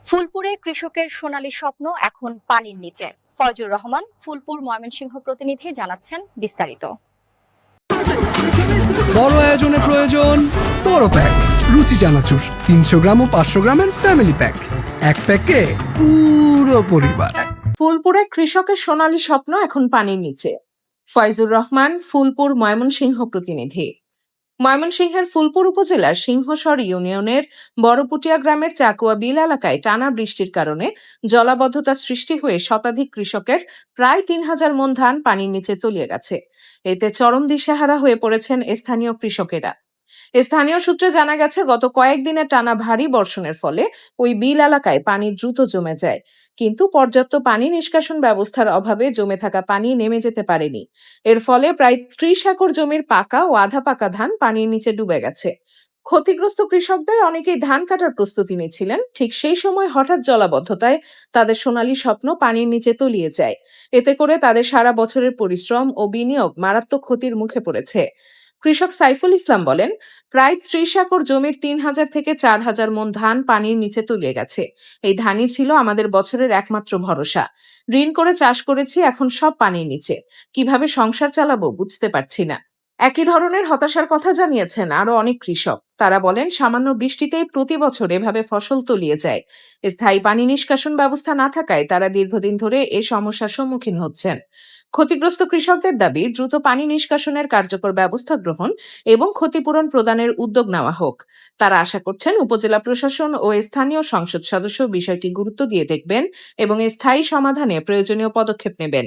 ফুলপুরে কৃষকের সোনালী স্বপ্ন এখন পানির নিচে। ফয়জুর রহমান, ফুলপুর ময়মনসিংহ প্রতিনিধি জানাচ্ছেন বিস্তারিত। বড় আয়োজনে প্রয়োজন বড় প্যাক। রুচি চানাচুর 300 গ্রাম ও 500 গ্রামের ফ্যামিলি প্যাক, এক প্যাকে পুরো পরিবার। ফুলপুরে কৃষকের সোনালী স্বপ্ন এখন পানির নিচে। ফয়জুর রহমান, ফুলপুর ময়মনসিংহ প্রতিনিধি। ময়মনসিংহের ফুলপুর উপজেলার সিংহশর ইউনিয়নের বড়পুটিয়া গ্রামের চাকুয়া বিল এলাকায় টানা বৃষ্টির কারণে জলাবদ্ধতা সৃষ্টি হয়ে শতাধিক কৃষকের প্রায় 3000 মণ ধান পানির নিচে তলিয়ে গেছে। এতে চরম দিশেহারা হয়ে পড়েছেন স্থানীয় কৃষকেরা। স্থানীয় সূত্রে জানা গেছে, গত কয়েকদিনের টানা ভারী বর্ষণের ফলে ওই বিল এলাকায় পানি দ্রুত জমে যায়, কিন্তু পর্যাপ্ত পানি নিষ্কাশন ব্যবস্থার অভাবে জমে থাকা পানি নেমে যেতে পারেনি। এর ফলে প্রায় 30 একর জমির পাকা ও আধা পাকা ধান পানির নিচে ডুবে গেছে। ক্ষতিগ্রস্ত কৃষকদের অনেকেই ধান কাটার প্রস্তুতি নিচ্ছিলেন। ঠিক সেই সময় হঠাৎ জলাবদ্ধতায় তাদের সোনালী স্বপ্ন পানির নিচে তলিয়ে যায়। এতে করে তাদের সারা বছরের পরিশ্রম ও বিনিয়োগ মারাত্মক ক্ষতির মুখে পড়েছে। কৃষক সাইফুল ইসলাম বলেন, প্রায় 30 একর জমির 3000 থেকে 4000 মণ ধান পানির নিচে তলিয়ে গেছে। এই ধানই ছিল আমাদের বছরের একমাত্র ভরসা। ঋণ করে চাষ করেছি, এখন সব পানির নিচে। কিভাবে সংসার চালাবো বুঝতে পারছি না। একই ধরনের হতাশার কথা জানিয়েছেন আরো অনেক কৃষক। তারা বলেন, সামান্য বৃষ্টিতেই প্রতি বছর এভাবে ফসল তলিয়ে যায়। স্থায়ী পানি নিষ্কাশন ব্যবস্থা না থাকায় তারা দীর্ঘদিন ধরে এ সমস্যার সম্মুখীন হচ্ছেন। ক্ষতিগ্রস্ত কৃষকদের দাবি, দ্রুত পানি নিষ্কাশনের কার্যকর ব্যবস্থা গ্রহণ এবং ক্ষতিপূরণ প্রদানের উদ্যোগ নেওয়া হোক। তারা আশা করছেন উপজেলা প্রশাসন ও স্থানীয় সংসদ সদস্য বিষয়টি গুরুত্ব দিয়ে দেখবেন এবং স্থায়ী সমাধানে প্রয়োজনীয় পদক্ষেপ নেবেন।